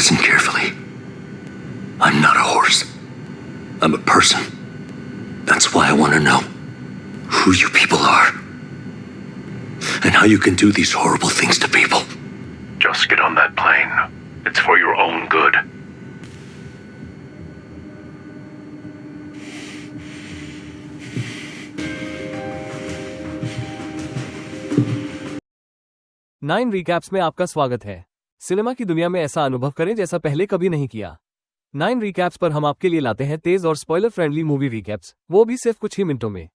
Listen carefully. I'm not a horse. I'm a person. That's why I want to know who you people are. And how you can do these horrible things to people. Just get on that plane. It's for your own good. Nine recaps में आपका स्वागत है। Cinema की दुनिया में ऐसा अनुभव करें जैसा पहले कभी नहीं किया। नाइन रिकैप्स पर हम आपके लिए लाते हैं तेज और स्पॉइलर फ्रेंडली मूवी रिकैप्स, वो भी सिर्फ कुछ ही मिनटों में।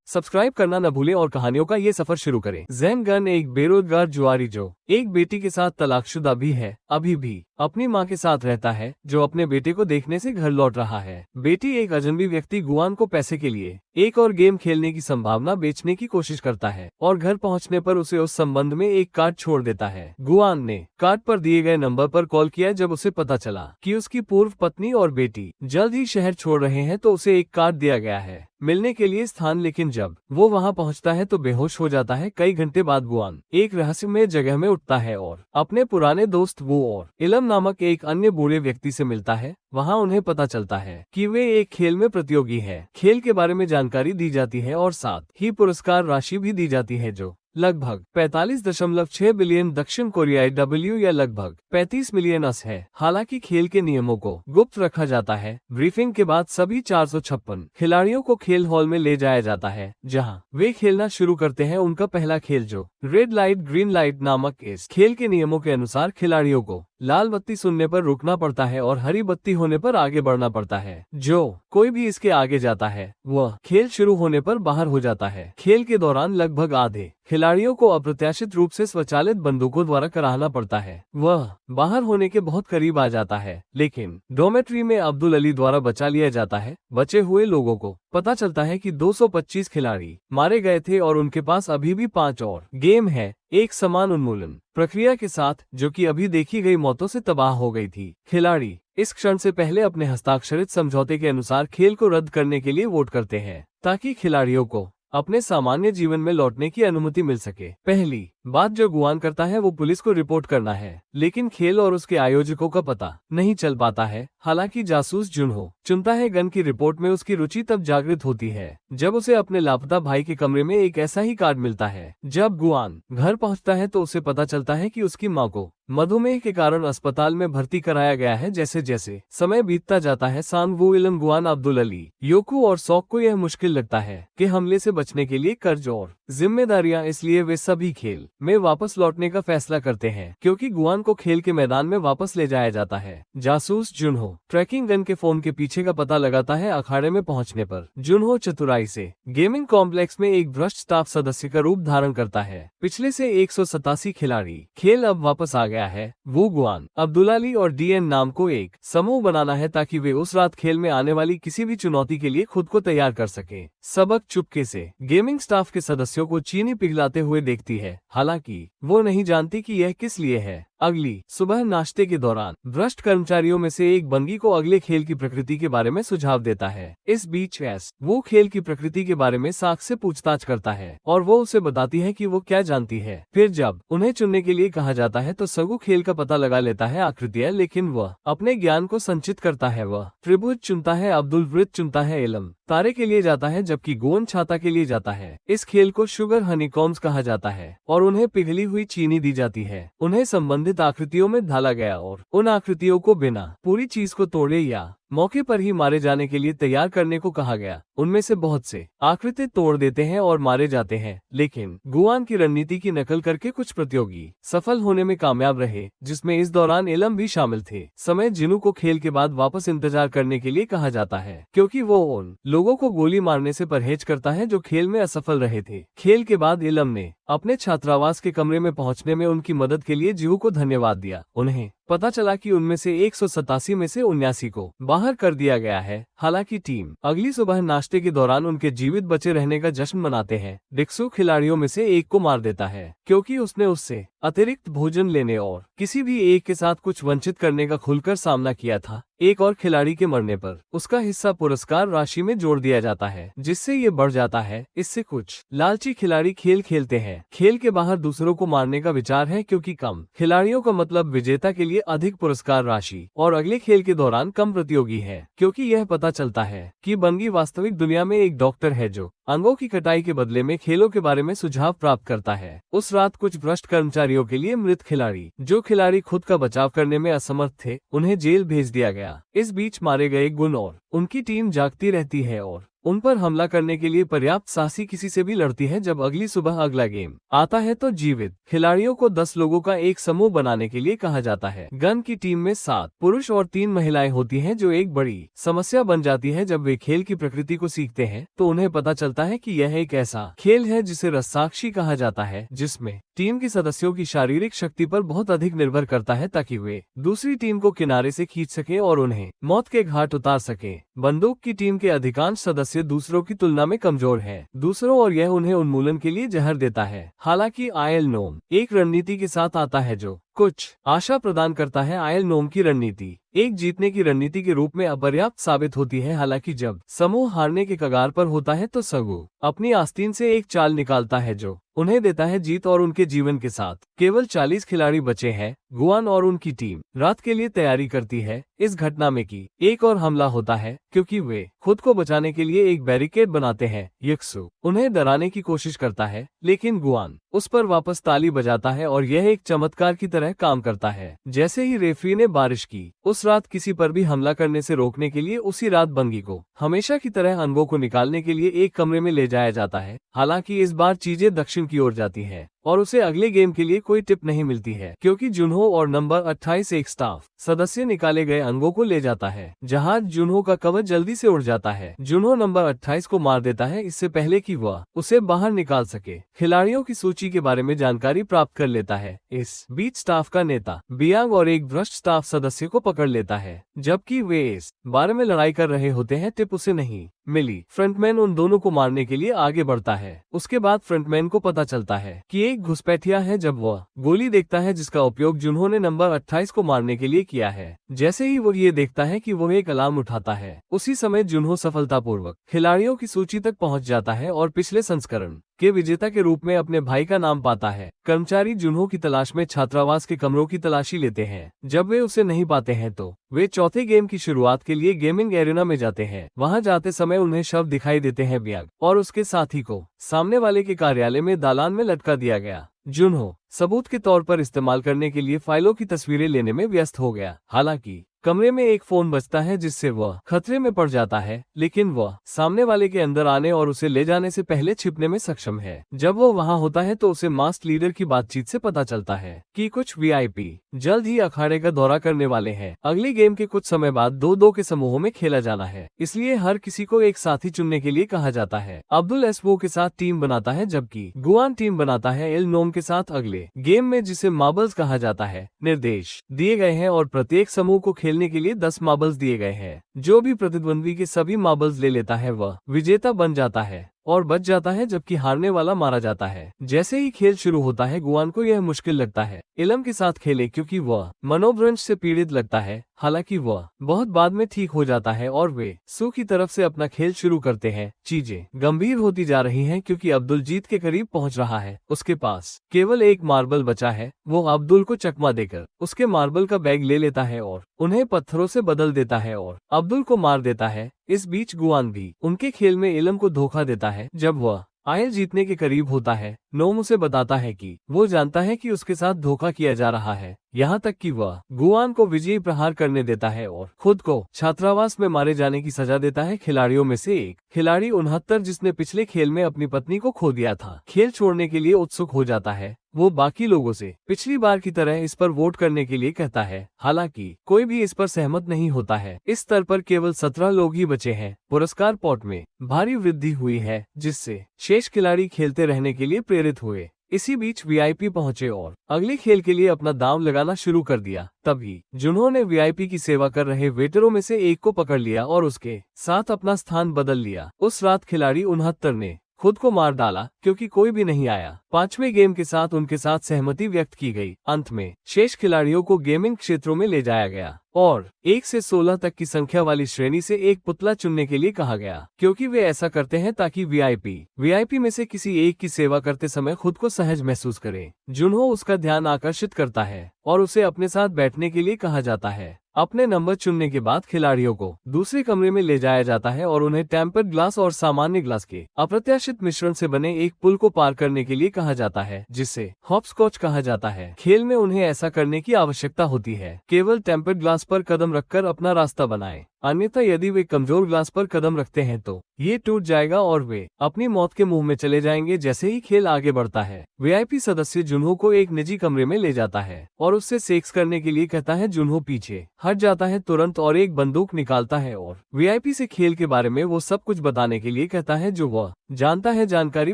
सब्सक्राइब करना न भूलें और कहानियों का ये सफर शुरू करें। जैन गन एक बेरोजगार जुआरी जो एक बेटी के साथ तलाकशुदा भी है, अभी भी अपनी मां के साथ रहता है, जो अपने बेटे को देखने से घर लौट रहा है। बेटी एक अजनबी व्यक्ति गुआन को पैसे के लिए एक और गेम खेलने की संभावना बेचने की कोशिश करता है और घर पहुंचने पर उसे उस संबंध में एक कार्ड छोड़ देता है। गुआन ने कार्ड पर दिए गए नंबर पर कॉल किया। जब उसे पता चला कि उसकी पूर्व पत्नी और बेटी जल्द ही शहर छोड़ रहे हैं तो उसे एक कार्ड दिया गया है मिलने के लिए स्थान, लेकिन जब वो वहां पहुंचता है तो बेहोश हो जाता है। कई घंटे बाद गुआन एक रहस्यमय जगह में उठता है और अपने पुराने दोस्त वो और इलम नामक एक अन्य बूढ़े व्यक्ति से मिलता है। वहां उन्हें पता चलता है कि वे एक खेल में प्रतियोगी है। खेल के बारे में जानकारी दी जाती है और साथ ही पुरस्कार राशि भी दी जाती है जो लगभग 45.6 बिलियन दक्षिण कोरियाई डब्ल्यू या लगभग 35 मिलियन अस है। हालांकि खेल के नियमों को गुप्त रखा जाता है। ब्रीफिंग के बाद सभी 456 खिलाड़ियों को खेल हॉल में ले जाया जाता है जहां वे खेलना शुरू करते हैं उनका पहला खेल जो रेड लाइट ग्रीन लाइट नामक। इस खेल के नियमों के अनुसार खिलाड़ियों को लाल बत्ती सुनने पर रुकना पड़ता है और हरी बत्ती होने पर आगे बढ़ना पड़ता है। जो कोई भी इसके आगे जाता है वह खेल शुरू होने पर बाहर हो जाता है। खेल के दौरान लगभग आधे खिलाड़ियों को अप्रत्याशित रूप से स्वचालित बंदूकों द्वारा कराहना पड़ता है। वह बाहर होने के बहुत करीब आ जाता है, लेकिन डोमेट्री में अब्दुल अली द्वारा बचा लिया जाता है। बचे हुए लोगों को पता चलता है कि 225 खिलाड़ी मारे गए थे और उनके पास अभी भी 5 और गेम है, एक समान उन्मूलन प्रक्रिया के साथ जो कि अभी देखी गई मौतों से तबाह हो गई थी। खिलाड़ी इस क्षण से पहले अपने हस्ताक्षरित समझौते के अनुसार खेल को रद्द करने के लिए वोट करते हैं ताकि खिलाड़ियों को अपने सामान्य जीवन में लौटने की अनुमति मिल सके। पहली बात जो गुआन करता है वो पुलिस को रिपोर्ट करना है, लेकिन खेल और उसके आयोजकों का पता नहीं चल पाता है। हालांकि जासूस जुनहो चुनता है गन की रिपोर्ट में उसकी रुचि तब जागृत होती है जब उसे अपने लापता भाई के कमरे में एक ऐसा ही कार्ड मिलता है। जब गुआन घर पहुंचता है तो उसे पता चलता है कि उसकी मां को मधुमेह के कारण अस्पताल में भर्ती कराया गया है। जैसे जैसे समय बीतता जाता है सांग वू इलम गुआन अब्दुल अली योकू और सौक को यह मुश्किल लगता है कि हमले से बचने के लिए कर्ज और जिम्मेदारियां, इसलिए वे सभी खेल में वापस लौटने का फैसला करते हैं क्योंकि गुआन को खेल के मैदान में वापस ले जाया जाता है। जासूस जुनहो ट्रैकिंग गन के फोन के पीछे का पता लगाता है। अखाड़े में पहुंचने पर जुनहो चतुराई से गेमिंग कॉम्प्लेक्स में एक भ्रष्ट स्टाफ सदस्य का रूप धारण करता है। पिछले से 187 खिलाड़ी खेल अब वापस आ गया है। वो गुआन अब्दुल अली और डीएन नाम को एक समूह बनाना है ताकि वे उस रात खेल में आने वाली किसी भी चुनौती के लिए खुद को तैयार कर सके। सबक चुपके से गेमिंग स्टाफ के सदस्यों को चीनी पिघलाते हुए देखती है, हालांकि वो नहीं जानती कि यह किस लिए है। अगली सुबह नाश्ते के दौरान भ्रष्ट कर्मचारियों में से एक बंगी को अगले खेल की प्रकृति के बारे में सुझाव देता है। इस बीच वो खेल की प्रकृति के बारे में साख से पूछताछ करता है और वो उसे बताती है कि वो क्या जानती है। फिर जब उन्हें चुनने के लिए कहा जाता है तो सगु खेल का पता लगा लेता है आकृतियां, लेकिन वह अपने ज्ञान को संचित करता है। वह त्रिभुज चुनता है, अब्दुल वृत्त चुनता है, इलम तारे के लिए जाता है जबकि गोन छाता के लिए जाता है। इस खेल को शुगर हनीकॉम्स कहा जाता है और उन्हें पिघली हुई चीनी दी जाती है। उन्हें संबंधित आकृतियों में ढाला गया और उन आकृतियों को बिना पूरी चीज को तोड़े या मौके पर ही मारे जाने के लिए तैयार करने को कहा गया। उनमें से बहुत से आकृति तोड़ देते हैं और मारे जाते हैं, लेकिन गुआन की रणनीति की नकल करके कुछ प्रतियोगी सफल होने में कामयाब रहे, जिसमें इस दौरान इलम भी शामिल थे। समय जिनु को खेल के बाद वापस इंतजार करने के लिए कहा जाता है क्योंकि वो उन लोगों को गोली मारने से परहेज करता है जो खेल में असफल रहे थे। खेल के बाद इलम ने अपने छात्रावास के कमरे में पहुंचने में उनकी मदद के लिए जिहू को धन्यवाद दिया। उन्हें पता चला कि उनमें से 187 में से 79 को बाहर कर दिया गया है। हालांकि टीम अगली सुबह नाश्ते के दौरान उनके जीवित बचे रहने का जश्न मनाते हैं। डिक्सू खिलाड़ियों में से एक को मार देता है क्योंकि उसने उससे अतिरिक्त भोजन लेने और किसी भी एक के साथ कुछ वंचित करने का खुलकर सामना किया था। एक और खिलाड़ी के मरने पर उसका हिस्सा पुरस्कार राशि में जोड़ दिया जाता है, जिससे ये बढ़ जाता है। इससे कुछ लालची खिलाड़ी खेल खेलते हैं। खेल के बाहर दूसरों को मारने का विचार है, क्योंकि कम खिलाड़ियों का मतलब विजेता के लिए अधिक पुरस्कार राशि और अगले खेल के दौरान कम प्रतियोगी है, क्योंकि यह पता चलता है कि बंगी वास्तविक दुनिया में एक डॉक्टर है जो अंगों की कटाई के बदले में खेलों के बारे में सुझाव प्राप्त करता है। उस रात कुछ भ्रष्ट कर्मचारियों के लिए मृत खिलाड़ी, जो खिलाड़ी खुद का बचाव करने में असमर्थ थे, उन्हें जेल भेज दिया गया। इस बीच मारे गए गुन और उनकी टीम जागती रहती है और उन पर हमला करने के लिए पर्याप्त साहसी किसी से भी लड़ती है। जब अगली सुबह अगला गेम आता है तो जीवित खिलाड़ियों को 10 लोगों का एक समूह बनाने के लिए कहा जाता है। गन की टीम में 7 पुरुष और 3 महिलाएं होती हैं, जो एक बड़ी समस्या बन जाती है। जब वे खेल की प्रकृति को सीखते हैं तो उन्हें पता चलता है कि यह एक ऐसा खेल है जिसे रस्साकशी कहा जाता है, जिसमें टीम के सदस्यों की शारीरिक शक्ति पर बहुत अधिक निर्भर करता है, ताकि वे दूसरी टीम को किनारे से खींच सके और उन्हें मौत के घाट उतार सके। बंदूक की टीम के अधिकांश सदस्य दूसरों की तुलना में कमजोर हैं, और यह उन्हें उन्मूलन के लिए जहर देता है। हालांकि आयल नोम एक रणनीति के साथ आता है जो कुछ आशा प्रदान करता है। आयल नोम की रणनीति एक जीतने की रणनीति के रूप में अपर्याप्त साबित होती है। हालांकि जब समूह हारने के कगार पर होता है तो सगु अपनी आस्तीन से एक चाल निकालता है जो उन्हें देता है जीत, और उनके जीवन के साथ केवल 40 खिलाड़ी बचे हैं। गुआन और उनकी टीम रात के लिए तैयारी करती है। इस घटना में की एक और हमला होता है, क्योंकि वे खुद को बचाने के लिए एक बैरिकेड बनाते हैं। यक्सु उन्हें डराने की कोशिश करता है, लेकिन गुआन उस पर वापस ताली बजाता है और यह एक चमत्कार की तरह काम करता है। जैसे ही रेफरी ने बारिश की, उस रात किसी पर भी हमला करने से रोकने के लिए उसी रात बंगी को हमेशा की तरह अंगों को निकालने के लिए एक कमरे में ले जाया जाता है। हालांकि इस बार चीजें दक्षिण की ओर जाती है और उसे अगले गेम के लिए कोई टिप नहीं मिलती है, क्योंकि जुन्हो और नंबर 28 एक स्टाफ सदस्य निकाले गए अंगों को ले जाता है। जहाज जुन्हो का कवच जल्दी से उड़ जाता है। जुन्हो नंबर 28 को मार देता है, इससे पहले कि वह उसे बाहर निकाल सके। खिलाड़ियों की सूची के बारे में जानकारी प्राप्त कर लेता है। इस बीच स्टाफ का नेता बियांग और एक भ्रष्ट स्टाफ सदस्य को पकड़ लेता है, जबकि वे इस बारे में लड़ाई कर रहे होते हैं। टिप उसे नहीं मिली। फ्रंटमैन उन दोनों को मारने के लिए आगे बढ़ता है। उसके बाद फ्रंटमैन को पता चलता है कि एक घुसपैठिया है। जब वह गोली देखता है जिसका उपयोग जुन्हो ने नंबर 28 को मारने के लिए किया है, जैसे ही वो ये देखता है कि वो एक अलार्म उठाता है, उसी समय जुन्हो सफलतापूर्वक खिलाड़ियों की सूची तक पहुंच जाता है और पिछले संस्करण के विजेता के रूप में अपने भाई का नाम पाता है। कर्मचारी जुन्हो की तलाश में छात्रावास के कमरों की तलाशी लेते हैं। जब वे उसे नहीं पाते हैं तो वे चौथे गेम की शुरुआत के लिए गेमिंग एरिना में जाते हैं। वहां जाते समय उन्हें शव दिखाई देते हैं। ब्याग और उसके साथी को सामने वाले के कार्यालय में दालान में लटका दिया गया। जुन्हो सबूत के तौर पर इस्तेमाल करने के लिए फाइलों की तस्वीरें लेने में व्यस्त हो गया। हालांकि कमरे में एक फोन बजता है, जिससे वह खतरे में पड़ जाता है, लेकिन वह सामने वाले के अंदर आने और उसे ले जाने से पहले छिपने में सक्षम है। जब वो वहां होता है तो उसे मास्क लीडर की बातचीत से पता चलता है कि कुछ वीआईपी जल्द ही अखाड़े का दौरा करने वाले हैं। अगली गेम के कुछ समय बाद 2-2 के समूहों में खेला जाना है, इसलिए हर किसी को एक साथी चुनने के लिए कहा जाता है। अब्दुल एसवो के साथ टीम बनाता है, जबकि गुआन टीम बनाता है एल नोम के साथ अगले गेम में, जिसे मार्बल्स कहा जाता है। निर्देश दिए गए हैं और प्रत्येक समूह को खेलने के लिए 10 मार्बल्स दिए गए हैं। जो भी प्रतिद्वंद्वी के सभी मार्बल्स ले लेता है वह विजेता बन जाता है और बच जाता है, जबकि हारने वाला मारा जाता है। जैसे ही खेल शुरू होता है, गुआन को यह मुश्किल लगता है इलम के साथ खेले, क्योंकि वह मनोभ्रंश से पीड़ित लगता है। हालांकि वह बहुत बाद में ठीक हो जाता है और वे सू की तरफ से अपना खेल शुरू करते हैं। चीजें गंभीर होती जा रही हैं, क्योंकि अब्दुल जीत के करीब पहुंच रहा है। उसके पास केवल एक मार्बल बचा है। वो अब्दुल को चकमा देकर उसके मार्बल का बैग ले लेता है और उन्हें पत्थरों से बदल देता है और अब्दुल को मार देता है। इस बीच गुआन भी उनके खेल में इलम को धोखा देता है। जब वह आयल जीतने के करीब होता है, नोम उसे बताता है कि वो जानता है कि उसके साथ धोखा किया जा रहा है, यहाँ तक कि वह गुआन को विजयी प्रहार करने देता है और खुद को छात्रावास में मारे जाने की सजा देता है। खिलाड़ियों में से एक खिलाड़ी 69, जिसने पिछले खेल में अपनी पत्नी को खो दिया था, खेल छोड़ने के लिए उत्सुक हो जाता है। वो बाकी लोगों से पिछली बार की तरह इस पर वोट करने के लिए कहता है, हालांकि कोई भी इस पर सहमत नहीं होता है। इस स्तर पर केवल 17 लोग ही बचे हैं। पुरस्कार पॉट में भारी वृद्धि हुई है, जिससे शेष खिलाड़ी खेलते रहने के लिए प्रेरित हुए। इसी बीच वीआईपी पहुंचे और अगले खेल के लिए अपना दांव लगाना शुरू कर दिया। तभी जिन्होंने वीआईपी की सेवा कर रहे वेटरों में से एक को पकड़ लिया और उसके साथ अपना स्थान बदल लिया। उस रात खिलाड़ी 69 ने खुद को मार डाला, क्योंकि कोई भी नहीं आया। 5वें गेम के साथ उनके साथ सहमति व्यक्त की गई। अंत में शेष खिलाड़ियों को गेमिंग क्षेत्रों में ले जाया गया। और 1 से 16 तक की संख्या वाली श्रेणी से एक पुतला चुनने के लिए कहा गया, क्योंकि वे ऐसा करते हैं ताकि वीआईपी में से किसी एक की सेवा करते समय खुद को सहज महसूस करे। जुनहो उसका ध्यान आकर्षित करता है और उसे अपने साथ बैठने के लिए कहा जाता है। अपने नंबर चुनने के बाद खिलाड़ियों को दूसरे कमरे में ले जाया जाता है और उन्हें टेम्पर्ड ग्लास और सामान्य ग्लास के अप्रत्याशित मिश्रण से बने एक पुल को पार करने के लिए कहा जाता है, जिसे हॉपस्कॉच कहा जाता है। खेल में उन्हें ऐसा करने की आवश्यकता होती है, केवल टेम्पर्ड ग्लास पर कदम रखकर अपना रास्ता बनाएं। अन्यथा यदि वे कमजोर ग्लास पर कदम रखते हैं तो ये टूट जाएगा और वे अपनी मौत के मुंह में चले जाएंगे जैसे ही खेल आगे बढ़ता है। वीआईपी सदस्य जुनहो को एक निजी कमरे में ले जाता है और उससे सेक्स करने के लिए कहता है। जुनहो पीछे हट जाता है तुरंत और एक बंदूक निकालता है और वीआईपी से खेल के बारे में वो सब कुछ बताने के लिए कहता है जो वह जानता है। जानकारी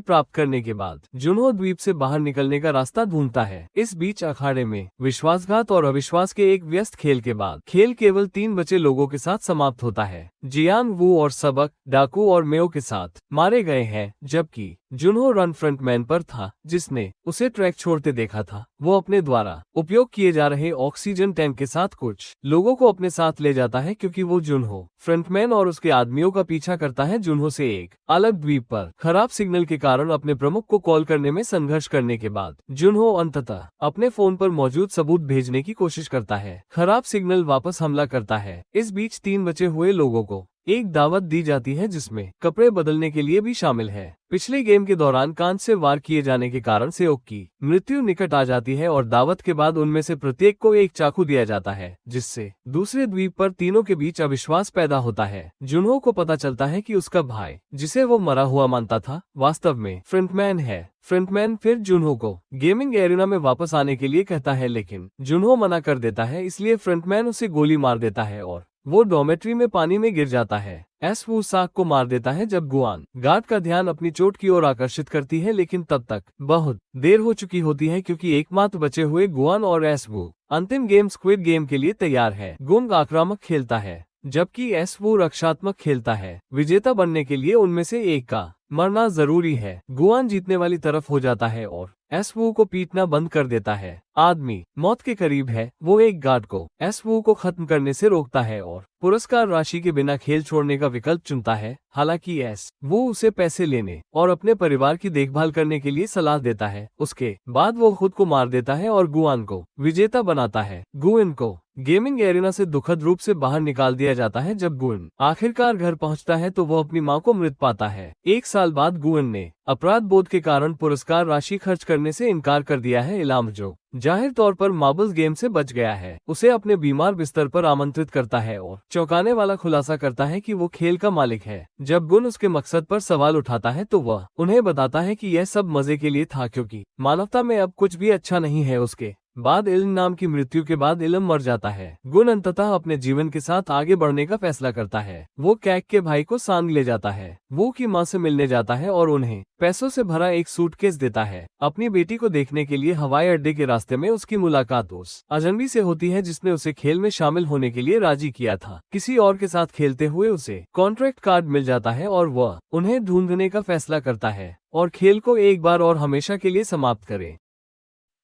प्राप्त करने के बाद जुनहो द्वीप से बाहर निकलने का रास्ता ढूंढता है। इस बीच अखाड़े में विश्वासघात और अविश्वास के एक व्यस्त खेल के बाद खेल केवल 3 बचे लोगों के साथ समाप्त होता है। जियांग वू और सबक, डाकू और मेयो के साथ मारे गए हैं, जबकि जुनहो रन फ्रंटमैन पर था जिसने उसे ट्रैक छोड़ते देखा था। वो अपने द्वारा उपयोग किए जा रहे ऑक्सीजन टैंक के साथ कुछ लोगों को अपने साथ ले जाता है, क्योंकि वो जुनहो फ्रंटमैन और उसके आदमियों का पीछा करता है। जुनहो से एक अलग द्वीप पर खराब सिग्नल के कारण अपने प्रमुख को कॉल करने में संघर्ष करने के बाद जुनहो अंततः अपने फोन पर मौजूद सबूत भेजने की कोशिश करता है। खराब सिग्नल वापस हमला करता है। इस बीच 3 बचे हुए लोगों को एक दावत दी जाती है जिसमें कपड़े बदलने के लिए भी शामिल है। पिछले गेम के दौरान कांच से वार किए जाने के कारण सेओक की मृत्यु निकट आ जाती है और दावत के बाद उनमें से प्रत्येक को एक चाकू दिया जाता है, जिससे दूसरे द्वीप पर तीनों के बीच अविश्वास पैदा होता है। जुनहो को पता चलता है कि उसका भाई, जिसे वो मरा हुआ मानता था, वास्तव में फ्रंटमैन है। फ्रंटमैन फिर जुनहो को गेमिंग एरिना में वापस आने के लिए कहता है, लेकिन जुनहो मना कर देता है। इसलिए फ्रंटमैन उसे गोली मार देता है और वो डॉर्मेट्री में पानी में गिर जाता है। एस वू साक को मार देता है जब गुआन गार्ड का ध्यान अपनी चोट की ओर आकर्षित करती है, लेकिन तब तक बहुत देर हो चुकी होती है क्योंकि एकमात्र बचे हुए गुआन और एस वू अंतिम गेम स्क्विड गेम के लिए तैयार है। गुंग आक्रामक खेलता है जबकि एस वू रक्षात्मक खेलता है। विजेता बनने के लिए उनमें से एक का मरना जरूरी है। गुआन जीतने वाली तरफ हो जाता है और एस वू को पीटना बंद कर देता है। आदमी मौत के करीब है। वो एक गार्ड को एस वू को खत्म करने से रोकता है और पुरस्कार राशि के बिना खेल छोड़ने का विकल्प चुनता है। हालांकि एस वू उसे पैसे लेने और अपने परिवार की देखभाल करने के लिए सलाह देता है। उसके बाद वो खुद को मार देता है और गुआन को विजेता बनाता है। गुइन को गेमिंग एरिना से दुखद रूप से बाहर निकाल दिया जाता है। जब गुइन आखिरकार घर पहुंचता है तो वो अपनी मां को मृत पाता है। 1 साल बाद गुइन ने अपराध बोध के कारण पुरस्कार राशि खर्च करने से इनकार कर दिया है। इलाम जो जाहिर तौर पर मार्बल्स गेम से बच गया है, उसे अपने बीमार बिस्तर पर आमंत्रित करता है और चौंकाने वाला खुलासा करता है कि वो खेल का मालिक है। जब गुन उसके मकसद पर सवाल उठाता है तो वह उन्हें बताता है कि यह सब मजे के लिए था, क्योंकि मानवता में अब कुछ भी अच्छा नहीं है। उसके बाद इल्म नाम की मृत्यु के बाद इल्म मर जाता है। गुन अंततः अपने जीवन के साथ आगे बढ़ने का फैसला करता है। वो कैक के भाई को सांग ले जाता है। वो की मां से मिलने जाता है और उन्हें पैसों से भरा एक सूटकेस देता है। अपनी बेटी को देखने के लिए हवाई अड्डे के रास्ते में उसकी मुलाकात उस अजनबी से होती है जिसने उसे खेल में शामिल होने के लिए राजी किया था। किसी और के साथ खेलते हुए उसे कॉन्ट्रैक्ट कार्ड मिल जाता है और वह उन्हें ढूंढने का फैसला करता है और खेल को एक बार और हमेशा के लिए समाप्त करे।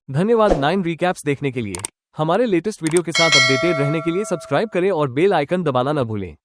धन्यवाद 9 रिकैप्स देखने के लिए। हमारे लेटेस्ट वीडियो के साथ अपडेटेड रहने के लिए सब्सक्राइब करें और बेल आइकन दबाना न भूलें।